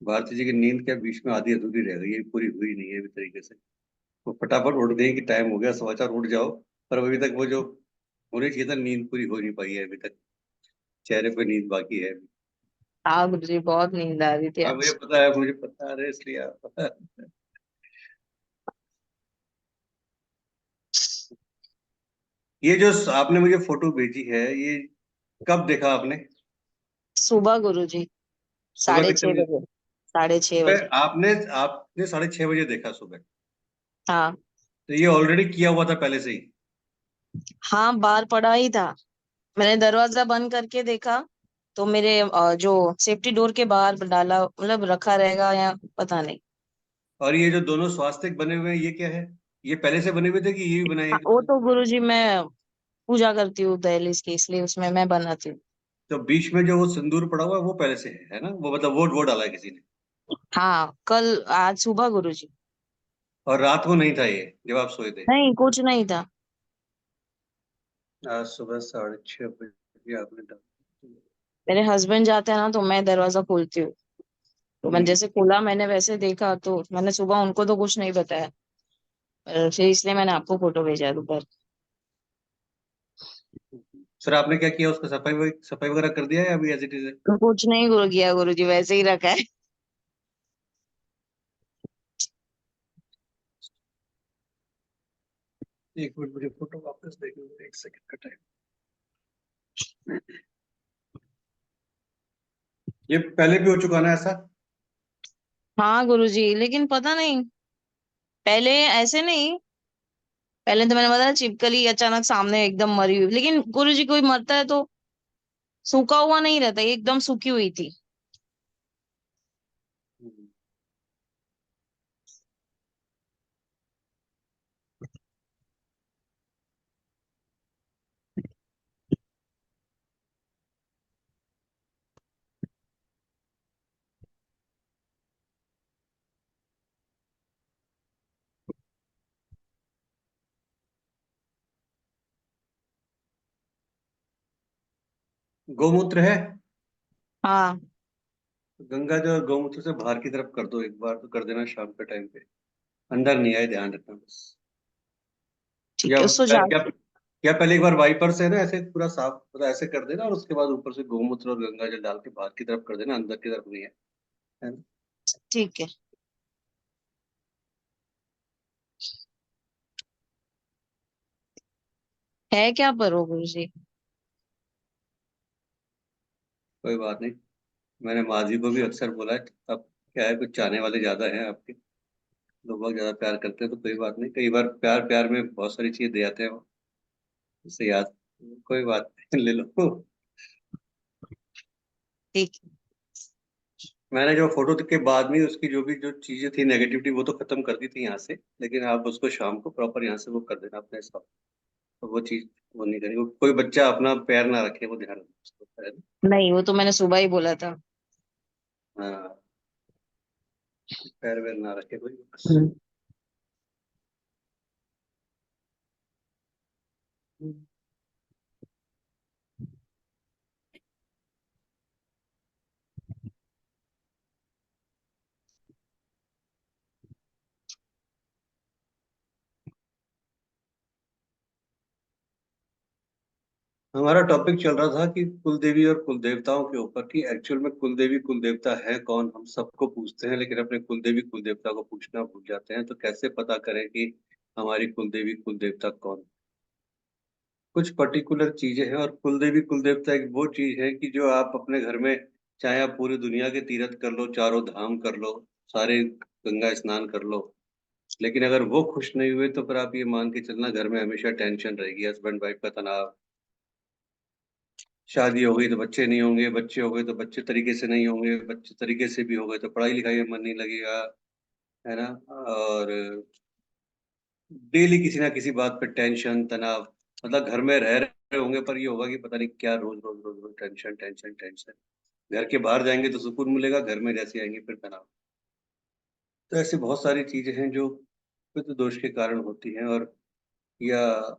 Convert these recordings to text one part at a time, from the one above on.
भारती जी की नींद क्या बीच में आधी अधूरी रह गई है, पूरी हुई नहीं है अभी तरीके से। वो फटाफट उठ गई कि टाइम हो गया, समाचार उठ जाओ। पर अभी तक वो जो होनी चाहिए था, नींद पूरी हो नहीं पाई है अभी तक। चेहरे पे नींद बाकी है अभी। हाँ गुरु जी, बहुत नींद आ रही थी हाँ आज। मुझे पता है, इसलिए पता है। ये जो आपने मुझे फोटो भेजी है, ये कब देखा आपने? सुबह गुरु जी, सुबह साढ़े कितने छह बजे? बजे 6:30 बजे। सुबह आपने आपने 6:30 बजे देखा सुबह? हाँ। तो ये ऑलरेडी किया हुआ था पहले से ही? हाँ, बाहर पड़ा ही था। मैंने दरवाजा बंद करके देखा तो मेरे जो सेफ्टी डोर के बाहर डाला, मतलब रखा रहेगा या पता नहीं। और ये जो दोनों स्वास्तिक बने हुए हैं, ये क्या है? ये पहले से बने हुए थे कि ये भी बनाए हाँ, हैं वो तुमने? तो गुरु जी मैं पूजा करती हूँ दहलीज की, इसलिए उसमें मैं बनाती हूँ। तो बीच में जो वो सिंदूर पड़ा हुआ है, वो पहले से है ना? वो मतलब वो डाला है किसी ने? हाँ, कल आज सुबह गुरु जी। और रात को नहीं था ये जब आप सोए थे? नहीं, कुछ नहीं था। आज सुबह 6:30 बजे आपने डाला। मेरे हस्बैंड जाते हैं ना, तो मैं दरवाजा खोलती हूँ। तो मैंने हम्म। जैसे खोला, मैंने वैसे देखा, तो मैंने सुबह उनको तो कुछ नहीं बताया। फिर इसलिए मैंने आपको फोटो भेजा दोपहर। फिर आपने क्या किया, उसका सफाई वगैरह कर दिया है अभी एज इट इज है? तो कुछ नहीं गुरु किया गुरु जी, वैसे ही रखा है। एक मिनट, मुझे फोटो वापस देखने, एक सेकंड का टाइम। ये पहले भी हो चुका ना ऐसा? हाँ गुरु जी, लेकिन पता नहीं, पहले ऐसे नहीं। पहले तो मैंने बताया छिपकली अचानक सामने एकदम मरी हुई, लेकिन गुरु जी कोई मरता है तो सूखा हुआ नहीं रहता, ये एकदम सूखी हुई थी। हम्म। गौमूत्र है? हाँ गंगा जल और गौमूत्र से बाहर की तरफ कर दो, एक बार तो कर देना शाम के टाइम पे। अंदर नहीं आए, ध्यान रखना बस। ठीक या है, उसको जा। क्या या पहले एक बार वाइपर से ना ऐसे पूरा साफ, मतलब ऐसे कर देना, और उसके बाद ऊपर से गौमूत्र और गंगा जल डाल के बाहर की तरफ कर देना, अंदर की तरफ नहीं है ना? ठीक है। है क्या पर वो गुरु जी? कोई बात नहीं। मैंने माँ जी को भी अक्सर बोला है। अब क्या है, कुछ चाहने वाले ज्यादा हैं आपके, लोग बहुत ज्यादा प्यार करते हैं, तो कोई बात नहीं, कई बार प्यार प्यार में बहुत सारी चीजें दे आते हैं वो, उससे याद। कोई बात नहीं, ले लो। ठीक है। मैंने जो फोटो के बाद में उसकी जो भी जो चीजें थी नेगेटिविटी, वो तो खत्म कर दी थी यहाँ से, लेकिन आप उसको शाम को प्रॉपर यहाँ से वो कर देना अपने हिसाब। तो वो चीज वो नहीं करेंगे, कोई बच्चा अपना पैर ना रखे, वो ध्यान रखना उसको, है ना? नहीं, वो तो मैंने सुबह ही बोला था। हाँ, पैर वैर ना रखे कोई बस। हम्म। हमारा टॉपिक चल रहा था कि कुल देवी और कुल देवताओं के ऊपर, कि एक्चुअल में कुल देवी कुल देवता है कौन। हम सबको पूछते हैं, लेकिन अपने कुल देवी कुल देवता को पूछना भूल जाते हैं। तो कैसे पता करें कि हमारी कुल देवी कुल देवता कौन? कुछ पर्टिकुलर चीजें हैं, और कुल देवी कुल देवता एक वो चीज है कि जो आप अपने घर में, चाहे आप पूरी दुनिया के तीर्थ कर लो, चारों धाम कर लो, सारे गंगा स्नान कर लो, लेकिन अगर वो खुश नहीं हुए, तो फिर आप ये मान के चलना, घर में हमेशा टेंशन रहेगी, हस्बैंड वाइफ का तनाव। शादी हो गई तो बच्चे नहीं होंगे, बच्चे हो गए तो बच्चे तरीके से नहीं होंगे, बच्चे तरीके से भी हो गए तो पढ़ाई लिखाई में मन नहीं लगेगा, है ना? और डेली किसी ना किसी बात पे टेंशन तनाव, मतलब घर में रह रहे होंगे, पर ये होगा कि पता नहीं क्या, रोज रोज रोज रोज टेंशन टेंशन टेंशन। घर के बाहर जाएंगे तो सुकून मिलेगा, घर में जैसे आएंगे फिर तनाव। तो ऐसी बहुत सारी चीजें हैं जो पितृ दोष के कारण होती हैं, और या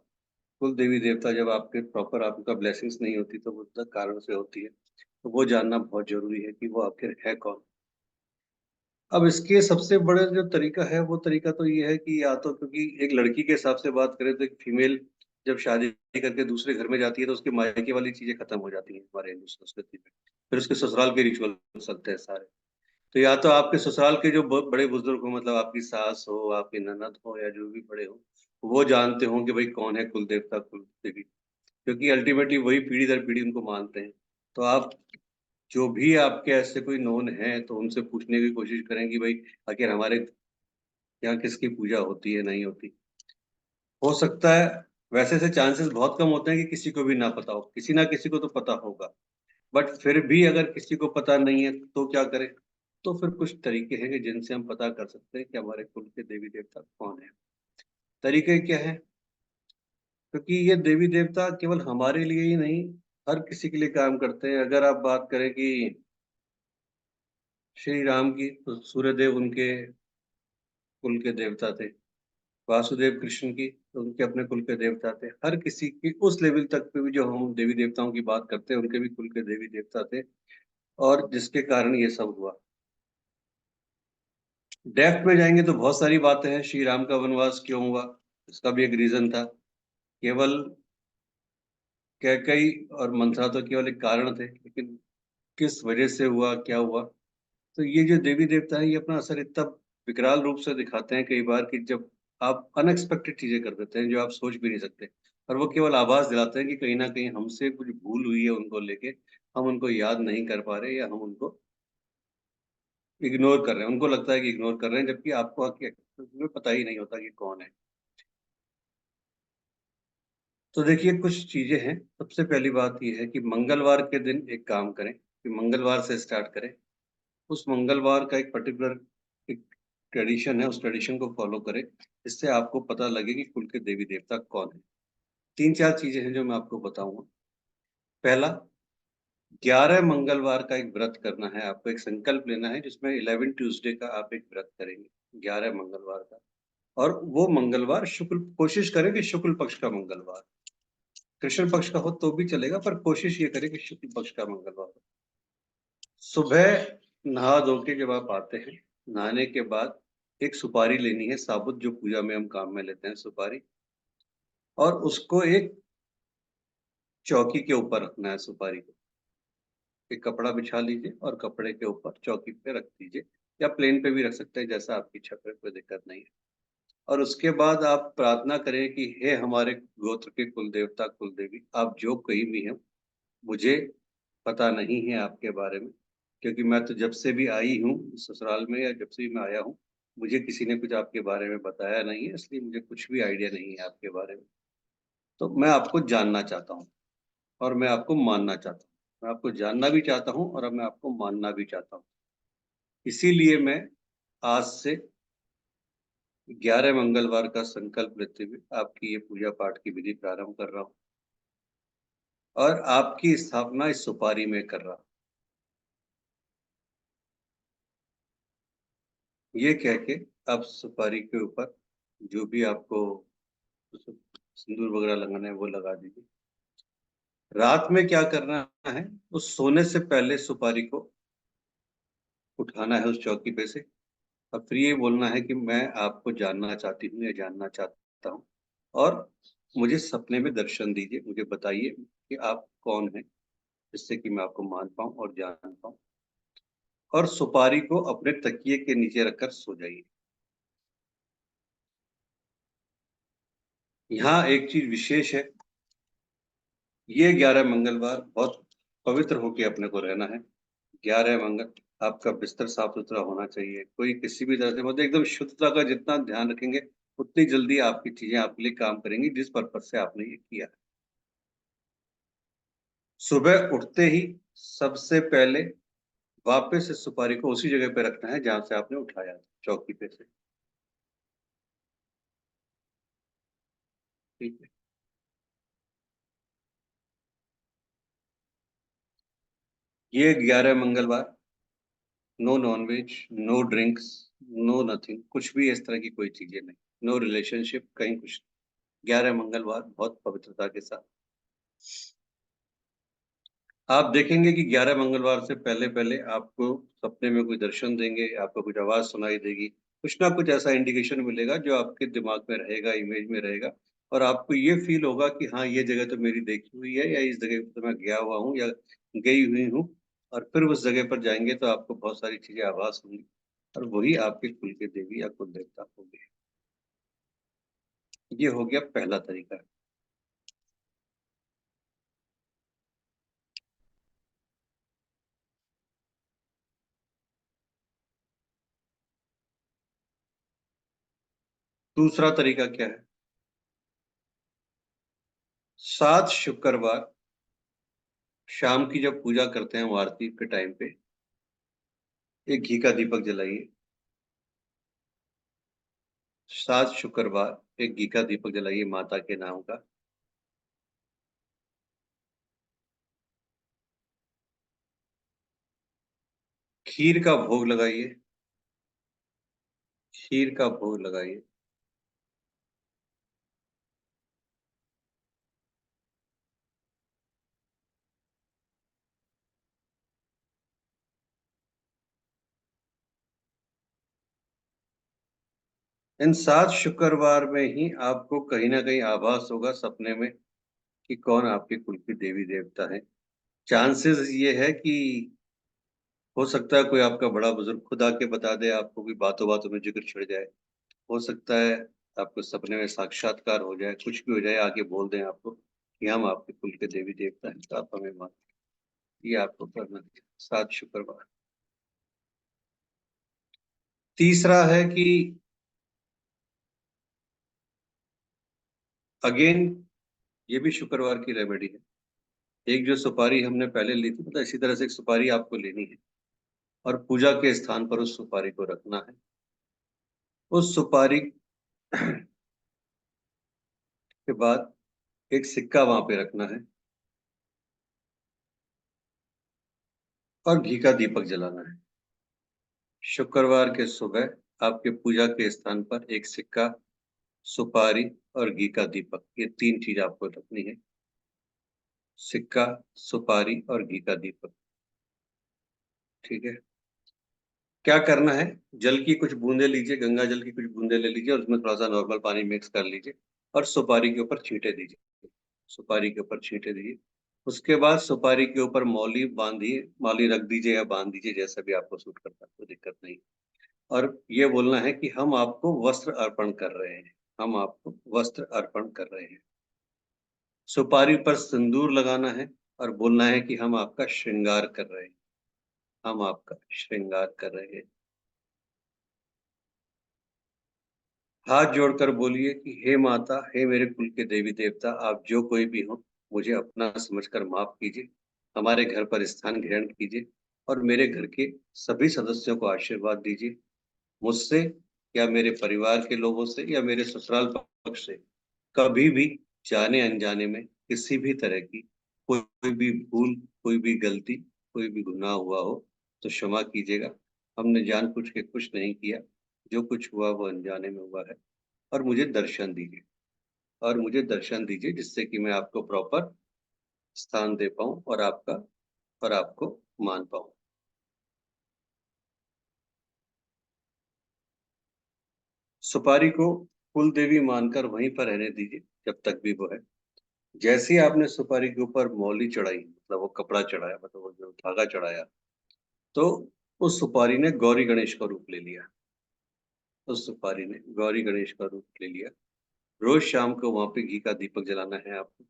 कुल देवी देवता जब आपके प्रॉपर आपका ब्लेसिंग्स नहीं होती, तो वो सब कारण से होती है। तो वो जानना बहुत जरूरी है कि वो आखिर है कौन। अब इसके सबसे बड़े जो तरीका है वो तरीका तो ये है कि या तो, क्योंकि एक लड़की के हिसाब से बात करें तो एक फीमेल जब शादी करके दूसरे घर में जाती है तो उसके मायके वाली चीजें खत्म हो जाती हैं हमारे हिंदू संस्कृति में। फिर उसके ससुराल के रिचुअल चलते हैं सारे। तो या तो आपके ससुराल के जो बड़े बुजुर्ग हो, मतलब आपकी सास हो, आपकी ननद हो, या जो भी बड़े हो, वो जानते हो कि भाई कौन है कुल देवता कुल देवी, क्योंकि अल्टीमेटली वही पीढ़ी दर पीढ़ी उनको मानते हैं। तो आप जो भी आपके ऐसे कोई नोन है तो उनसे पूछने की कोशिश करें कि भाई आखिर हमारे यहाँ किसकी पूजा होती है, नहीं होती। हो सकता है, वैसे से चांसेस बहुत कम होते हैं कि किसी को भी ना पता हो, किसी ना किसी को तो पता होगा। बट फिर भी अगर किसी को पता नहीं है तो क्या करें? तो फिर कुछ तरीके हैं कि जिनसे हम पता कर सकते हैं कि हमारे कुल के देवी देवता कौन है। तरीके क्या है? क्योंकि ये देवी देवता केवल हमारे लिए ही नहीं, हर किसी के लिए काम करते हैं। अगर आप बात करें कि श्री राम की, तो सूर्यदेव उनके कुल के देवता थे। वासुदेव कृष्ण की, तो उनके अपने कुल के देवता थे। हर किसी की उस लेवल तक पे भी जो हम देवी देवताओं की बात करते हैं उनके भी कुल के देवी देवता थे, और जिसके कारण ये सब हुआ। डेप्थ में जाएंगे तो बहुत सारी बातें हैं। श्री राम का वनवास क्यों हुआ, इसका भी एक रीजन था। केवल कैकई और मंथरा तो केवल एक कारण थे, लेकिन किस वजह से हुआ, क्या हुआ। तो ये जो देवी देवता है ये अपना असर इतना विकराल रूप से दिखाते हैं कई बार कि जब आप अनएक्सपेक्टेड चीजें कर देते हैं जो आप सोच भी नहीं सकते, और वो केवल आभास दिलाते हैं कि कहीं ना कहीं हमसे कुछ भूल हुई है उनको लेके, हम उनको याद नहीं कर पा रहे, या हम उनको इग्नोर कर रहे हैं। उनको लगता है कि इग्नोर कर रहे हैं, जबकि आपको हमें पता ही नहीं होता कि कौन है। तो देखिए कुछ चीजें हैं। सबसे पहली बात यह है कि मंगलवार के दिन एक काम करें कि मंगलवार से स्टार्ट करें। उस मंगलवार का एक पर्टिकुलर एक ट्रेडिशन है, उस ट्रेडिशन को फॉलो करें। इससे आपको पता लगे कि कुल के देवी देवता कौन है। 3-4 चीजें हैं जो मैं आपको बताऊंगा। पहला, 11 मंगलवार का एक व्रत करना है आपको। एक संकल्प लेना है जिसमें 11 ट्यूसडे का आप एक व्रत करेंगे, 11 मंगलवार का। और वो मंगलवार शुक्ल, कोशिश करें कि शुक्ल पक्ष का मंगलवार। कृष्ण पक्ष का हो तो भी चलेगा, पर कोशिश ये करें कि शुक्ल पक्ष का मंगलवार हो। सुबह नहा धो के जब आप आते हैं, नहाने के बाद एक सुपारी लेनी है साबुत, जो पूजा में हम काम में लेते हैं सुपारी, और उसको एक चौकी के ऊपर रखना है सुपारी को। एक कपड़ा बिछा लीजिए और कपड़े के ऊपर चौकी पे रख दीजिए, या प्लेन पे भी रख सकते हैं, जैसा आपकी इच्छा करे, कोई दिक्कत नहीं है। और उसके बाद आप प्रार्थना करें कि हे हमारे गोत्र के कुल देवता कुल देवी, आप जो कहीं भी हैं, मुझे पता नहीं है आपके बारे में, क्योंकि मैं तो जब से भी आई हूँ ससुराल में, या जब से भी मैं आया हूँ, मुझे किसी ने कुछ आपके बारे में बताया नहीं है, इसलिए मुझे कुछ भी आइडिया नहीं है आपके बारे में। तो मैं आपको जानना चाहता हूँ और मैं आपको मानना चाहता हूँ। मैं आपको जानना भी चाहता हूँ और अब मैं आपको मानना भी चाहता हूँ। इसीलिए मैं आज से 11 मंगलवार का संकल्प लेते हुए आपकी ये पूजा पाठ की विधि प्रारंभ कर रहा हूँ, और आपकी स्थापना इस सुपारी में कर रहा हूँ। ये कह के आप सुपारी के ऊपर जो भी आपको सिंदूर वगैरह लगाना है वो लगा दीजिए। रात में क्या करना है, उस सोने से पहले सुपारी को उठाना है उस चौकी पे से, और फिर ये बोलना है कि मैं आपको जानना चाहती हूँ या जानना चाहता हूँ, और मुझे सपने में दर्शन दीजिए, मुझे बताइए कि आप कौन हैं, जिससे कि मैं आपको मान पाऊँ और जान पाऊँ। और सुपारी को अपने तकिए के नीचे रखकर सो जाइए। यहाँ एक चीज विशेष है, ये 11 मंगलवार बहुत पवित्र होके अपने को रहना है। 11 मंगल, आपका बिस्तर साफ सुथरा होना चाहिए। कोई किसी भी तरह से, मतलब एकदम शुद्धता का जितना ध्यान रखेंगे, उतनी जल्दी आपकी चीजें आपके लिए काम करेंगी, जिस पर्पज से आपने ये किया है। सुबह उठते ही सबसे पहले वापस इस सुपारी को उसी जगह पे रखना है जहां से आपने उठाया था, चौकी पे से। ठीक है। ये 11 मंगलवार, no non veg, no drinks, no nothing, कुछ भी इस तरह की कोई चीजें नहीं। नो रिलेशनशिप, कहीं कुछ नहीं। 11 मंगलवार बहुत पवित्रता के साथ। आप देखेंगे कि 11 मंगलवार से पहले पहले आपको सपने में कोई दर्शन देंगे, आपको कुछ आवाज सुनाई देगी, कुछ ना कुछ ऐसा इंडिकेशन मिलेगा जो आपके दिमाग में रहेगा, इमेज में रहेगा, और आपको ये फील होगा कि हाँ, ये जगह तो मेरी देखी हुई है, या इस जगह पे तो मैं गया हुआ हूँ या गई हुई हूँ। और फिर उस जगह पर जाएंगे तो आपको बहुत सारी चीजें आभास होंगी, और वही आपके कुल के देवी या कुल देवता होंगे। ये हो गया पहला तरीका। दूसरा तरीका क्या है? 7 शुक्रवार शाम की जब पूजा करते हैं, वो आरती के टाइम पे एक घी का दीपक जलाइए। 7 शुक्रवार एक घी का दीपक जलाइए माता के नाम का। खीर का भोग लगाइए। खीर का भोग लगाइए। इन 7 शुक्रवार में ही आपको कहीं ना कहीं आभास होगा सपने में कि कौन आपके कुल की देवी देवता है। चांसेस ये है कि हो सकता है कोई आपका बड़ा बुजुर्ग खुद आके बता दे आपको, भी बातों बातों में जिक्र छिड़ जाए। हो सकता है आपको सपने में साक्षात्कार हो जाए, कुछ भी हो जाए, आके बोल दें आपको कि हम आपके कुल के देवी देवता हैं, तो आप हमें मान। ये आपको करना है 7 शुक्रवार। तीसरा है कि अगेन ये भी शुक्रवार की रेमेडी है। एक जो सुपारी हमने पहले ली थी, मतलब इसी तरह से एक सुपारी आपको लेनी है, और पूजा के स्थान पर उस सुपारी को रखना है। उस सुपारी के बाद एक सिक्का वहां पे रखना है, और घी का दीपक जलाना है। शुक्रवार के सुबह आपके पूजा के स्थान पर एक सिक्का, सुपारी और घी का दीपक, ये 3 चीज आपको रखनी है। सिक्का, सुपारी और घी का दीपक। ठीक है। क्या करना है? जल की कुछ बूंदे लीजिए, गंगा जल की कुछ बूंदे ले लीजिए, और उसमें थोड़ा सा नॉर्मल पानी मिक्स कर लीजिए, और सुपारी के ऊपर छींटे दीजिए। सुपारी के ऊपर छींटे दीजिए। उसके बाद सुपारी के ऊपर मौली बांधिए, मौली रख दीजिए या बांध दीजिए, जैसा भी आपको सूट करता है, कोई दिक्कत नहीं। और ये बोलना है कि हम आपको वस्त्र अर्पण कर रहे हैं। हम आपको वस्त्र अर्पण कर रहे हैं। सुपारी पर सिंदूर लगाना है, और बोलना है कि हम आपका श्रृंगार कर रहे हैं। हम आपका श्रृंगार कर रहे हैं। हाथ जोड़कर बोलिए कि हे माता, हे मेरे कुल के देवी देवता, आप जो कोई भी हो, मुझे अपना समझकर माफ कीजिए। हमारे घर पर स्थान ग्रहण कीजिए, और मेरे घर के सभी सदस्यों को आशीर्वाद दीजिए। मुझसे या मेरे परिवार के लोगों से या मेरे ससुराल पक्ष से कभी भी जाने अनजाने में किसी भी तरह की कोई भी भूल, कोई भी गलती, कोई भी गुनाह हुआ हो तो क्षमा कीजिएगा। हमने जानबूझ के कुछ नहीं किया। जो कुछ हुआ वो अनजाने में हुआ है। और मुझे दर्शन दीजिए। और मुझे दर्शन दीजिए जिससे कि मैं आपको प्रॉपर स्थान दे पाऊं, और आपको मान पाऊं। सुपारी को कुल देवी मानकर वहीं पर रहने दीजिए जब तक भी वो है। जैसे ही आपने सुपारी के ऊपर मौली चढ़ाई, मतलब वो कपड़ा चढ़ाया, मतलब वो जो धागा चढ़ाया, तो उस सुपारी ने गौरी गणेश का रूप ले लिया। उस सुपारी ने गौरी गणेश का रूप ले लिया। रोज शाम को वहां पे घी का दीपक जलाना है आपको।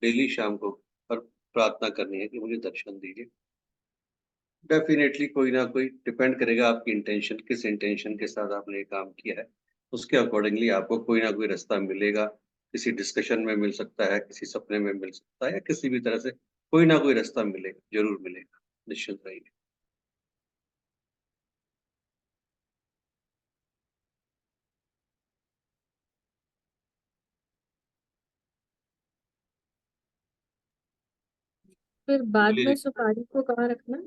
डेली शाम को, और प्रार्थना करनी है कि मुझे दर्शन दीजिए। डेफिनेटली कोई ना कोई, डिपेंड करेगा आपकी इंटेंशन, किस इंटेंशन के साथ आपने ये काम किया है, उसके अकॉर्डिंगली आपको कोई ना कोई रास्ता मिलेगा। किसी डिस्कशन में मिल सकता है, किसी सपने में मिल सकता है, या किसी भी तरह से कोई ना कोई रास्ता मिलेगा, जरूर मिलेगा। निश्चिंत रहिए। फिर बाद में बोलिए। सुपारी को कहाँ रखना?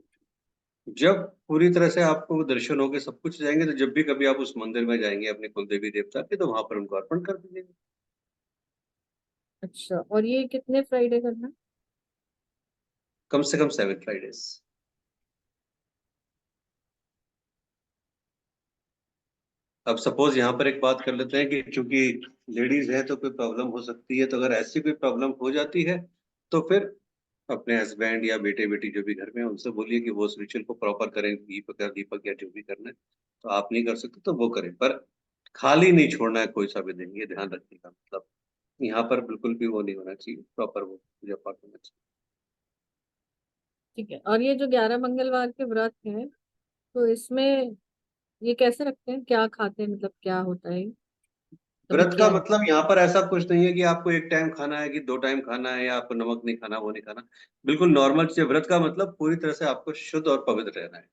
जब पूरी तरह से आपको वो दर्शन होंगे, सब कुछ जाएंगे, तो जब भी कभी आप उस मंदिर में जाएंगे अपने कुल देवी देवता के, तो वहां पर उनको अर्पण कर दीजिएगा। अच्छा, और ये कितने फ्राइडे करना? कम से कम 7 फ्राइडेज। अब सपोज यहाँ पर एक बात कर लेते हैं कि चूंकि लेडीज है तो कोई प्रॉब्लम हो सकती है, तो अगर ऐसी कोई प्रॉब्लम हो जाती है तो फिर अपने हस्बैंड या बेटे बेटी जो भी घर में है उनसे बोलिए कि वो उस रिचुअल को प्रॉपर करें, दीपक या दीपक या जो भी करना है। तो आप नहीं कर सकते तो वो करें, पर खाली नहीं छोड़ना है कोई सा भी दिन, ये ध्यान रखने का मतलब। यहाँ पर बिल्कुल भी वो नहीं होना चाहिए, प्रॉपर वो पूजा पाठ होना चाहिए। ठीक है। और ये जो 11 मंगलवार के व्रत है, तो इसमें ये कैसे रखते हैं, क्या खाते हैं, मतलब क्या होता है? कभी व्रत का किया है? मतलब यहाँ पर ऐसा कुछ नहीं है कि आपको एक टाइम खाना है कि दो टाइम खाना है, या आपको नमक नहीं खाना, वो नहीं खाना। बिल्कुल नॉर्मल चीज। व्रत का मतलब पूरी तरह से आपको शुद्ध और पवित्र रहना है।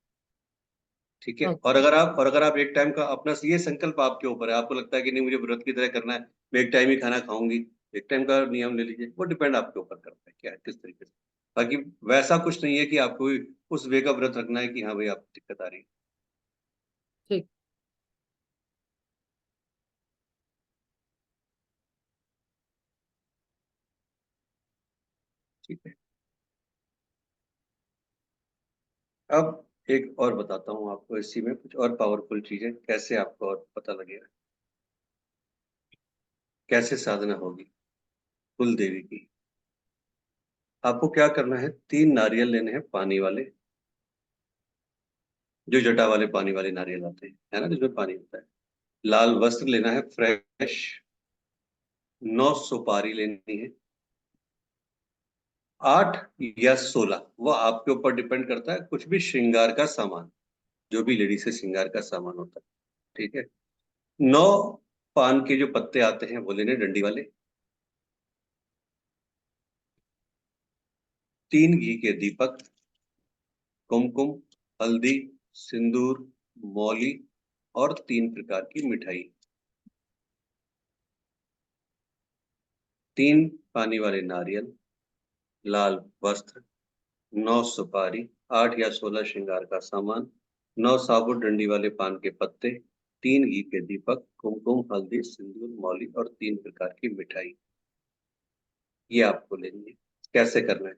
ठीक है। अच्छा। और अगर आप एक टाइम का अपना, ये संकल्प आपके ऊपर है, आपको लगता है कि नहीं मुझे व्रत की तरह करना है, मैं एक टाइम ही खाना खाऊंगी, एक टाइम का नियम ले लीजिए। वो डिपेंड आपके ऊपर करता है क्या है, किस तरीके से। बाकी वैसा कुछ नहीं है कि आपको उस वे का व्रत रखना है कि हाँ भाई आपको दिक्कत आ रही है। ठीक। ठीक है। अब एक और बताता हूँ आपको, इसी में कुछ और पावरफुल चीजें कैसे आपको और पता लगेगा कैसे साधना होगी कुल देवी की। आपको क्या करना है, 3 नारियल लेने हैं पानी वाले, जो जटा वाले पानी वाले नारियल आते हैं, है ना, जिसमें पानी होता है। लाल वस्त्र लेना है फ्रेश, 9 सुपारी लेनी है, 8 या 16, वो आपके ऊपर डिपेंड करता है। कुछ भी श्रृंगार का सामान, जो भी लेडी से श्रृंगार का सामान होता है। ठीक है। 9 पान के जो पत्ते आते हैं वो लेने, डंडी वाले। 3 घी के दीपक, कुमकुम, हल्दी, सिंदूर, मौली और 3 प्रकार की मिठाई। 3 पानी वाले नारियल, लाल वस्त्र, 9 सुपारी, 8 या 16 श्रृंगार का सामान, 9 साबुत डंडी वाले पान के पत्ते, 3 घी के दीपक, कुमकुम, हल्दी, सिंदूर, मौली और 3 प्रकार की मिठाई। ये आपको लेनी है। कैसे करना है,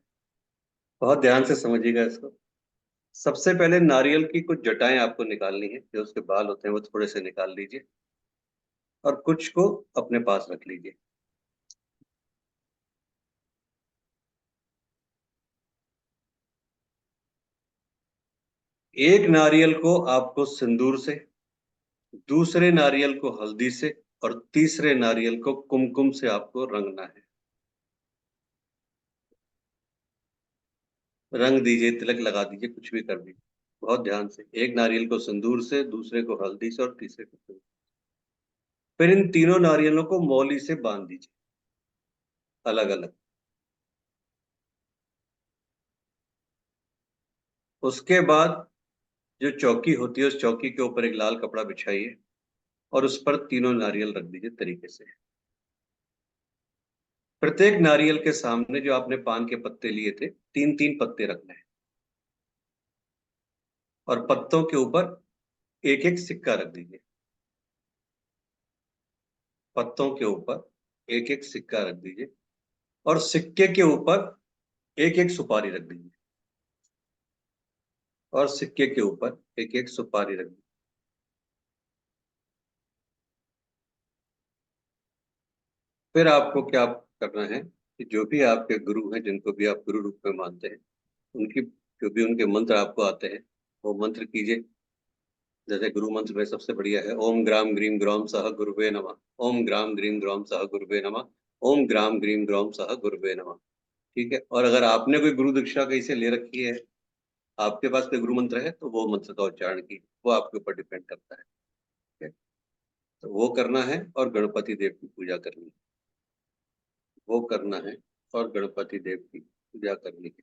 बहुत ध्यान से समझिएगा इसको। सबसे पहले नारियल की कुछ जटाएं आपको निकालनी है, जो उसके बाल होते हैं वो थोड़े से निकाल लीजिए, और कुछ को अपने पास रख लीजिए। एक नारियल को आपको सिंदूर से, दूसरे नारियल को हल्दी से, और तीसरे नारियल को कुमकुम से आपको रंगना है। रंग दीजिए, तिलक लगा दीजिए, कुछ भी कर दीजिए। बहुत ध्यान से, एक नारियल को सिंदूर से, दूसरे को हल्दी से और तीसरे को कुमकुम। फिर इन तीनों नारियलों को मौली से बांध दीजिए, अलग अलग। उसके बाद जो चौकी होती है, उस चौकी के ऊपर एक लाल कपड़ा बिछाइए, और उस पर तीनों नारियल रख दीजिए तरीके से। प्रत्येक नारियल के सामने जो आपने पान के पत्ते लिए थे, 3 3 पत्ते रखने हैं, और पत्तों के ऊपर एक एक सिक्का रख दीजिए। पत्तों के ऊपर एक एक सिक्का रख दीजिए, और सिक्के के ऊपर एक एक सुपारी रख दीजिए, और सिक्के के ऊपर एक एक सुपारी रख दीजिए। फिर आपको क्या करना है कि जो भी आपके गुरु हैं, जिनको भी आप गुरु रूप में मानते हैं, उनकी जो भी उनके मंत्र आपको आते हैं, वो मंत्र कीजिए। जैसे गुरु मंत्र में सबसे बढ़िया है, ओम ग्राम ग्रीम ग्रौम सह गुरुवे नमः। ओम ग्राम ग्रीम ग्रौम सह गुरुवे नमः। ओम ग्राम ग्रीम ग्रौम सह गुरुवे नमः। ठीक है। और अगर आपने कोई गुरु दीक्षा कहीं से ले रखी है, आपके पास कोई गुरु मंत्र है, तो वो मंत्र का उच्चारण की, वो आपके ऊपर डिपेंड करता है। ठीक है। तो वो करना है, और गणपति देव की पूजा करनी है। वो करना है, और गणपति देव की पूजा करनी है।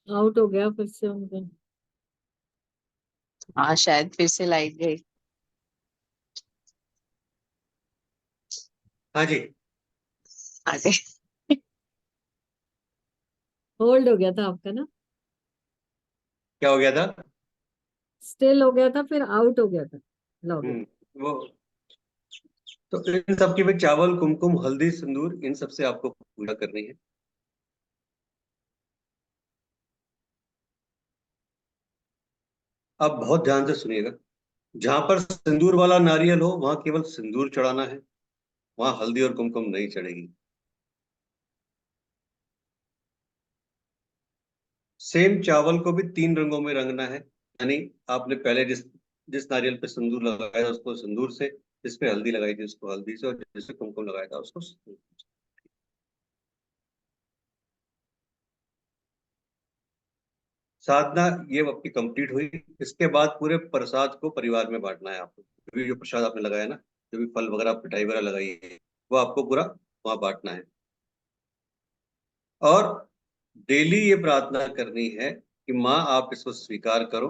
आउट हो गया फिर से उनका। हाँ शायद फिर से लाइट गई। हाँ जी। आगे। होल्ड हो गया था आपका ना। क्या हो गया था? स्टिल हो गया था, फिर आउट हो गया था लॉगिन। वो तो इन सब की भी चावल, कुमकुम, हल्दी, सिंदूर, इन सब से आपको पूजा करनी है। आप बहुत ध्यान से सुनिएगा। जहां पर सिंदूर वाला नारियल हो वहां केवल सिंदूर चढ़ाना है, वहां हल्दी और कुमकुम नहीं चढ़ेगी। सेम चावल को भी 3 रंगों में रंगना है। यानी आपने पहले जिस जिस नारियल पे सिंदूर लगाया था उसको सिंदूर से, जिस पे हल्दी लगाई थी उसको हल्दी से, और जिस पे कुमकुम लगाया था उसको सिंदूर से। साधना ये आपकी कंप्लीट हुई। इसके बाद पूरे प्रसाद को परिवार में बांटना है आपको। जो भी जो प्रसाद आपने लगाया ना, जो भी फल वगैरह मिठाई वगैरह लगाई है, वो आपको पूरा वहां बांटना है। और डेली ये प्रार्थना करनी है कि माँ आप इसको स्वीकार करो।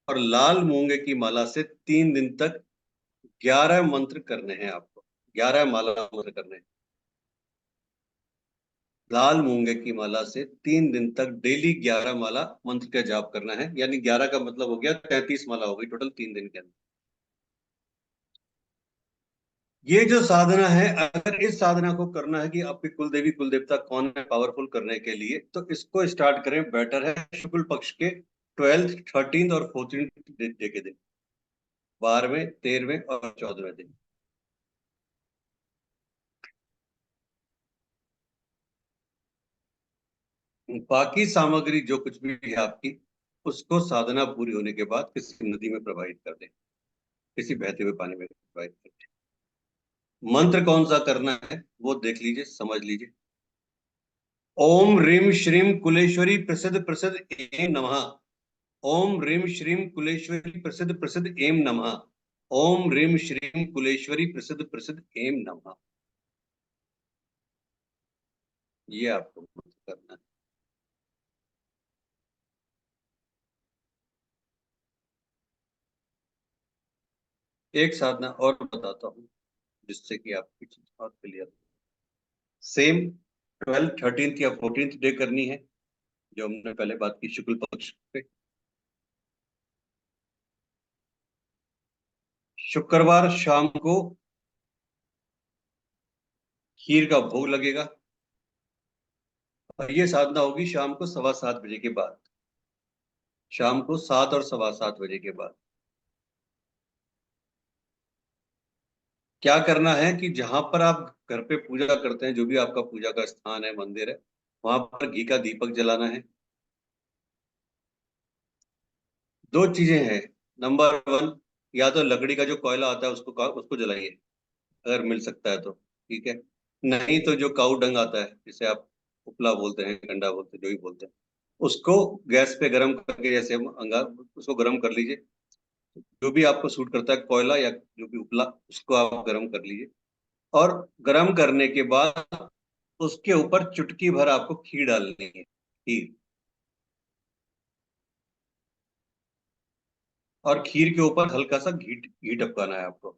और लाल मूंगे की माला से 3 दिन तक 11 मंत्र करने हैं आपको। 11 माला मंत्र करने हैं। लाल मूंगे की माला से 3 दिन तक डेली 11 माला मंत्र का जाप करना है। यानी 11 का मतलब हो गया 33 माला हो गई टोटल 3 दिन के अंदर। ये जो साधना है, अगर इस साधना को करना है कि आपकी कुल देवी कुल देवता कौन है पावरफुल करने के लिए, तो इसको स्टार्ट करें बेटर है शुक्ल पक्ष के 12th 13th और 14th डे के दिन, 12वें 13वें और 14वें दिन। बाकी सामग्री जो कुछ भी है आपकी, उसको साधना पूरी होने के बाद किसी नदी में प्रवाहित कर दें, किसी बहते हुए पानी में प्रवाहित कर दें। मंत्र कौन सा करना है वो देख लीजिए, समझ लीजिए। ओम ह्रीम श्रीम कुलेश्वरी प्रसिद्ध प्रसिद्ध एम नमः। ओम ह्रीम श्रीम कुलेश्वरी प्रसिद्ध प्रसिद्ध एम नमः। ओम ह्रीम श्रीम कुलेश्वरी प्रसिद्ध प्रसिद्ध एम नमः। ये आपको करना है। एक साधना और बताता हूँ जिससे कि आपकी चीज और क्लियर। सेम 12th 13th या 14th डे करनी है, जो हमने पहले बात की शुक्ल पक्ष पे। शुक्रवार शाम को खीर का भोग लगेगा। और ये साधना होगी शाम को 7:15 बजे के बाद। शाम को 7 और 7:15 बजे के बाद क्या करना है कि जहां पर आप घर पे पूजा करते हैं, जो भी आपका पूजा का स्थान है, मंदिर है, वहां पर घी का दीपक जलाना है। 2 चीजें हैं। नंबर 1, या तो लकड़ी का जो कोयला आता है उसको जलाइए, अगर मिल सकता है तो ठीक है। नहीं तो जो काऊ डंग आता है, जिसे आप उपला बोलते हैं, गंडा बोलते हैं, जो भी बोलते हैं, उसको गैस पे गर्म करके, जैसे हम अंगार, उसको गर्म कर लीजिए। जो भी आपको सूट करता है, कोयला या जो भी उपला, उसको आप गर्म कर लीजिए। और गर्म करने के बाद उसके ऊपर चुटकी भर आपको खीर डालनी है, खीर। और खीर के ऊपर हल्का सा घी घी टपकाना है आपको।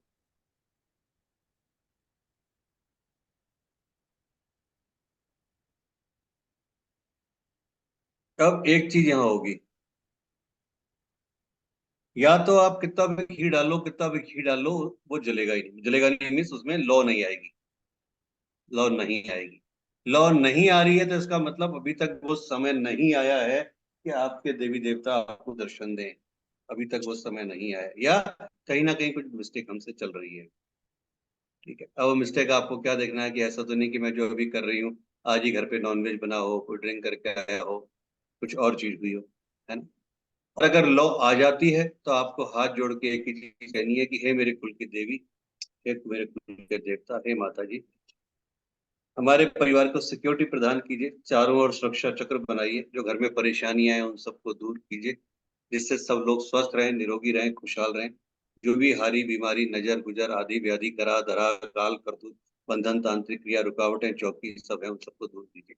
अब एक चीज यहाँ होगी, या तो आप कितना भी घी डालो, कितना भी घी डालो, वो जलेगा ही नहीं। जलेगा नहीं मीन्स उसमें लौ नहीं आएगी। लौ नहीं आएगी। लौ नहीं आ रही है तो इसका मतलब अभी तक वो समय नहीं आया है कि आपके देवी देवता आपको दर्शन दें। अभी तक वो समय नहीं आया, या कहीं ना कहीं कुछ मिस्टेक हमसे चल रही है। ठीक है, अब मिस्टेक आपको क्या देखना है कि ऐसा तो नहीं कि मैं जो अभी कर रही हूँ, आज ही घर पे नॉनवेज बना हो, कोई ड्रिंक करके आया हो, कुछ और चीज हुई हो, है ना। और अगर लौ आ जाती है तो आपको हाथ जोड़ के एक ही चीज कहनी है कि हे मेरे कुल की देवी, हे मेरे कुल के देवता, हे माता जी, हमारे परिवार को सिक्योरिटी प्रदान कीजिए, चारों ओर सुरक्षा चक्र बनाइए, जो घर में परेशानियां हैं उन सबको दूर कीजिए, जिससे सब लोग स्वस्थ रहें, निरोगी रहें, खुशहाल रहें। जो भी हारी बीमारी, नजर गुजर आदि व्याधि, करा धरा, काल करतूत, बंधन, तांत्रिक क्रिया, रुकावटें, चौकी सब है, उन सबको दूर कीजिए।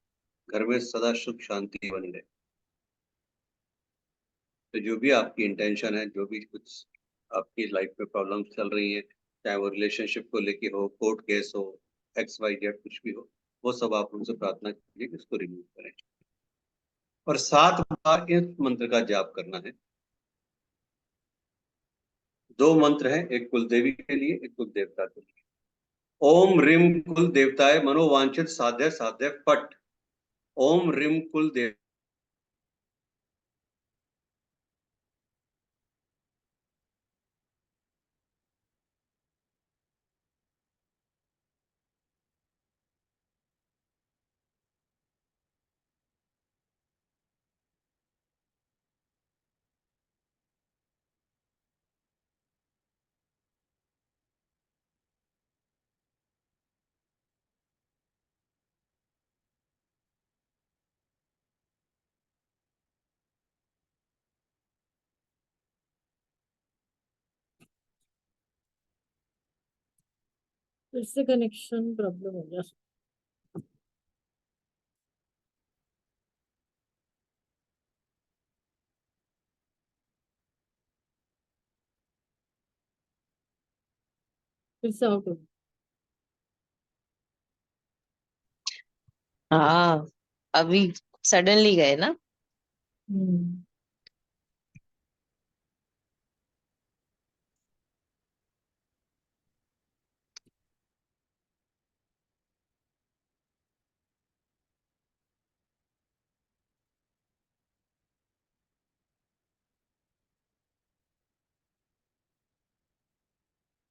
घर में सदा सुख शांति बनी रहे। तो जो भी आपकी इंटेंशन है, जो भी कुछ आपकी लाइफ में प्रॉब्लम चल रही है, चाहे वो रिलेशनशिप को लेके हो, कोर्ट केस हो, XYZ कुछ भी हो, वो सब आप उनसे प्रार्थना कीजिए कि उसको रिमूव करें। और 7 बार इस मंत्र का जाप करना है। 2 मंत्र हैं, एक कुल देवी के लिए, एक कुल देवता के लिए। ओम ह्रीम कुल देवताय मनोवांछित साध्य साध्य पट। ओम ह्रीम कुल देव। इससे कनेक्शन प्रॉब्लम हो गया। फिर से आउट हो गया। हाँ, अभी सडनली गए ना। हम्म।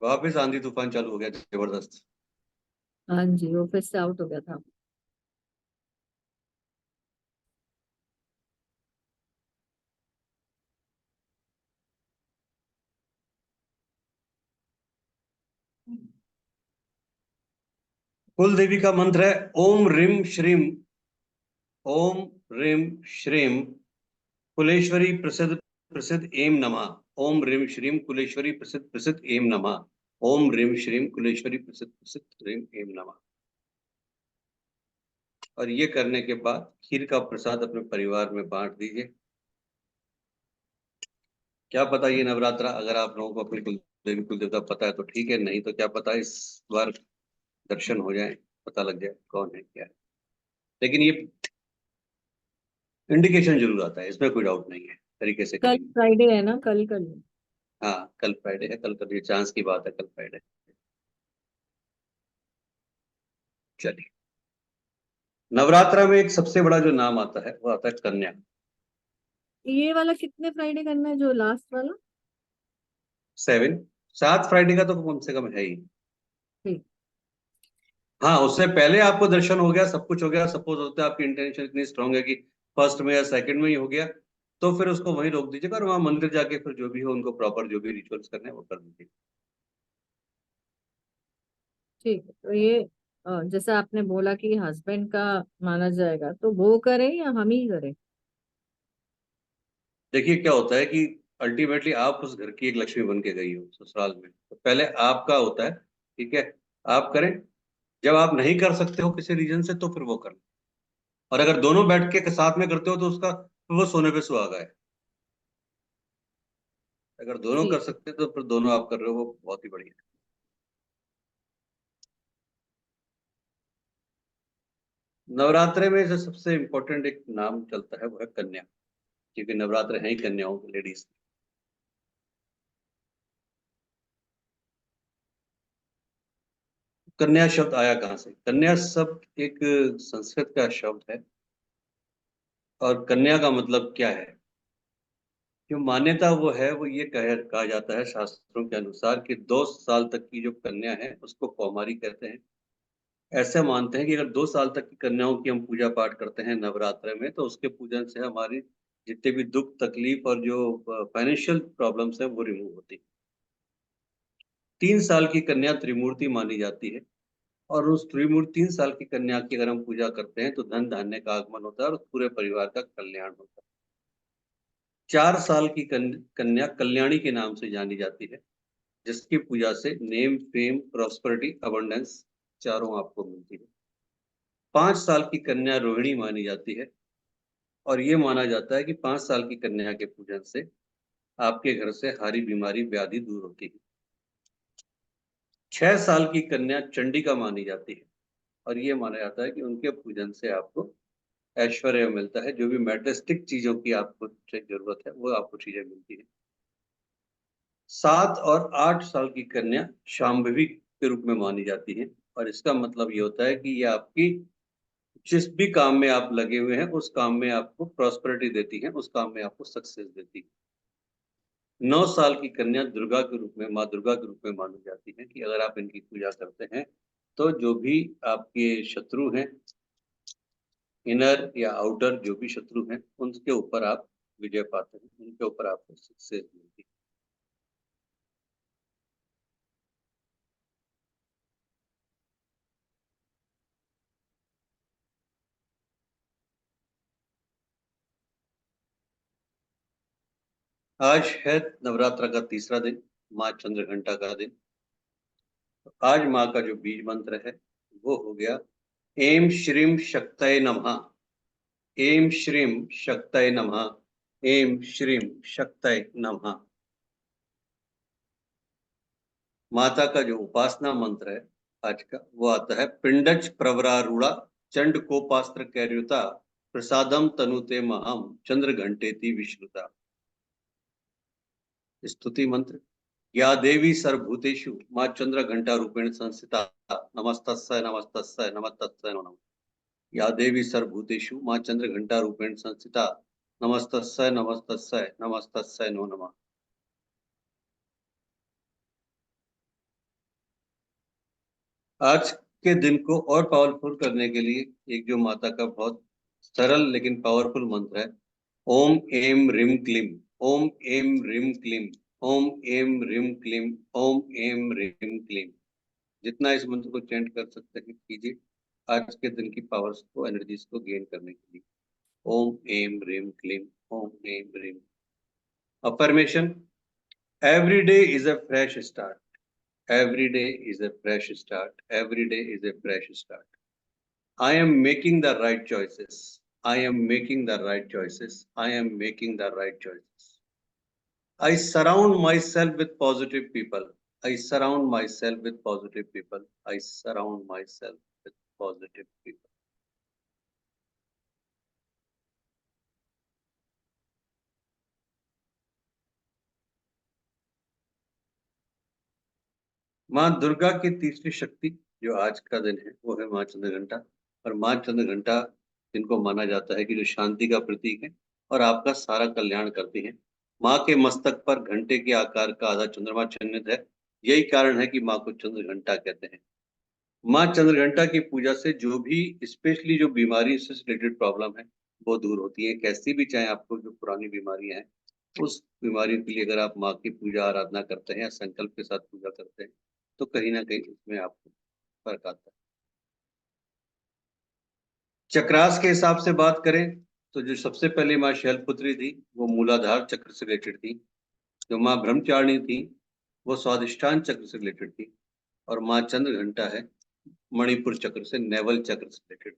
वापिस आंधी तूफान चालू हो गया जबरदस्त। हाँ जी, वो फिर से आउट हो गया था। कुल देवी का मंत्र है ओम ह्रीम श्रीम। ओम ह्रीम श्रीम कुलेश्वरी प्रसिद्ध प्रसिद्ध एम नमः। ओम ह्रीम श्रीम कुलेश्वरी प्रसिद्ध प्रसिद्ध एम नमः। ओम ह्रीम श्रीम कुलेश्वरी प्रसिद्ध प्रसिद्ध एम नमः। और ये करने के बाद खीर का प्रसाद अपने परिवार में बांट दीजिए। क्या पता ये नवरात्रा अगर आप लोगों को अपने कुल देवी कुल देवता पता है तो ठीक है, नहीं तो क्या पता इस बार दर्शन हो जाए, पता लग जाए कौन है क्या है। लेकिन ये इंडिकेशन जरूर आता है, इसमें कोई डाउट नहीं है, तरीके से कल करेंगे। फ्राइडे है ना, कल कर लो। हाँ, कल फ्राइडे है, कल कर चांस की बात है, कल फ्राइडे। चलिए, नवरात्रा में एक सबसे बड़ा जो नाम आता है वो आता है कन्या। ये वाला कितने फ्राइडे करना है, जो लास्ट वाला? 7। 7 फ्राइडे का तो कम से कम है ही। ठीक। हाँ, उससे पहले आपको दर्शन हो गया, सब कुछ हो गया, सपोज होता है आपकी इंटेंशन इतनी स्ट्रांग है कि फर्स्ट में या सेकंड में ही हो गया, तो फिर उसको वहीं रोक दीजिएगा और वहां मंदिर जाके फिर जो भी हो उनको प्रॉपर जो भी रिचुअल्स करने हैं वो कर दीजिए। ठीक है, तो ये जैसा आपने बोला कि हस्बैंड का माना जाएगा, तो वो करें या हम ही करें? देखिए क्या होता है कि अल्टीमेटली आप उस घर की एक लक्ष्मी बन के गई हो ससुराल में, तो पहले आपका होता है, ठीक है, आप करें। जब आप नहीं कर सकते हो किसी रीजन से तो फिर वो कर। और अगर दोनों बैठ के साथ में करते हो तो उसका फिर वो सोने पे सुहागा है। अगर दोनों कर ठीक। सकते हो तो फिर दोनों आप कर रहे हो, वो बहुत ही बढ़िया है। नवरात्रे में जो सबसे इम्पोर्टेंट एक नाम चलता है वो है कन्या, क्योंकि नवरात्र है ही कन्याओं के, लेडीज। कन्या शब्द आया कहाँ से? कन्या शब्द एक संस्कृत का शब्द है। और कन्या का मतलब क्या है? जो मान्यता वो है वो ये कहा जाता है शास्त्रों के अनुसार कि 2 साल तक की जो कन्या है उसको कौमारी कहते हैं। ऐसे मानते हैं कि अगर 2 साल तक की कन्याओं की हम पूजा पाठ करते हैं नवरात्र में तो उसके पूजन से हमारी जितने भी दुख तकलीफ और जो फाइनेंशियल प्रॉब्लम्स हैं वो रिमूव होती है। 3 साल की कन्या त्रिमूर्ति मानी जाती है। और उस त्रिमूर्ति 3 साल की कन्या की अगर हम पूजा करते हैं तो धन धान्य का आगमन होता है और पूरे परिवार का कल्याण होता है। 4 साल की कन्या कल्याणी के नाम से जानी जाती है, जिसकी पूजा से नेम फेम प्रॉस्पेरिटी अबंडेंस चारों आपको मिलती है। 5 साल की कन्या रोहिणी मानी जाती है। और ये माना जाता है कि 5 साल की कन्या के पूजन से आपके घर से हारी बीमारी व्याधि दूर होती है। 6 साल की कन्या चंडिका मानी जाती है और ये माना जाता है कि उनके पूजन से आपको ऐश्वर्य मिलता है, जो भी मैटेरियलिस्टिक चीजों की आपको जरूरत है वो आपको चीजें मिलती है। 7 और 8 साल की कन्या शांभवी के रूप में मानी जाती है और इसका मतलब ये होता है कि ये आपकी जिस भी काम में आप लगे हुए हैं उस काम में आपको प्रॉस्पेरिटी देती है, उस काम में आपको सक्सेस देती है। 9 साल की कन्या दुर्गा के रूप में, माँ दुर्गा के रूप में मानी जाती है कि अगर आप इनकी पूजा करते हैं तो जो भी आपके शत्रु हैं, इनर या आउटर जो भी शत्रु हैं, उनके ऊपर आप विजय पाते हैं, उनके ऊपर आपको सक्सेस मिलती है। आज है नवरात्र का तीसरा दिन, माँ चंद्रघंटा का दिन। तो आज माँ का जो बीज मंत्र है वो हो गया एम श्रीम शक्तये नमः, एम श्रीम शक्तये नमः, एम श्रीम शक्तये नमः। माता का जो उपासना मंत्र है आज का वो आता है पिंडच प्रवरारूढ़ा चंड कोपास्त्र कैर्युता प्रसादम तनुते महम चंद्र घंटेति विश्रुता। स्तुति मंत्र या देवी सर्वभूतेषु माँ चंद्र घंटा रूपेण संस्थिता नमस्तस्यै नमस्तस्यै नमस्तस्यै नमः। या देवी सर्वभूतेषु माँ चंद्र घंटा रूपेण संस्थिता नमस्तस्यै नमस्तस्यै नमस्तस्यै नमो नमः। आज के दिन को और पावरफुल करने के लिए एक जो माता का बहुत सरल लेकिन पावरफुल मंत्र है ओम एम रिम क्लीम, ओम एम रिम क्लीम, ओम एम रिम क्लीम, ओम एम रिम क्लीम। जितना इस मंत्र को चेंट कर सकते हैं कीजिए आज के दिन की पावर्स को, एनर्जीज को गेन करने के लिए। ओम एम रिम क्लीम, ओम एम रिम। Affirmation every day is a fresh start, every day is a fresh start, every day is a fresh start. I am making the right choices, I am making the right choices, I am making the right choices. I surround myself with positive people, I surround myself with positive people, I surround myself with positive people. माँ दुर्गा की तीसरी शक्ति जो आज का दिन है वो है माँ चंद्रघंटा। और माँ चंद्रघंटा जिनको माना जाता है कि जो शांति का प्रतीक है और आपका सारा कल्याण करती है। माँ के मस्तक पर घंटे के आकार का आधा चंद्रमा चिन्हित है, यही कारण है कि माँ को चंद्रघंटा कहते हैं। माँ चंद्रघंटा की पूजा से जो भी स्पेशली जो बीमारी से रिलेटेड प्रॉब्लम है वो दूर होती है। कैसी भी चाहे आपको जो पुरानी बीमारियां हैं उस बीमारी के लिए अगर आप माँ की पूजा आराधना करते हैं या संकल्प के साथ पूजा करते हैं तो कहीं ना कहीं उसमें आपको फर्क आता है। चक्रास के हिसाब से बात करें तो जो सबसे पहले माँ शैलपुत्री थी वो मूलाधार चक्र से रिलेटेड थी। जो माँ ब्रह्मचारिणी थी वो स्वादिष्ठान चक्र से रिलेटेड थी। और माँ चंद्र घंटा है मणिपुर चक्र से, नेवल चक्र से रिलेटेड।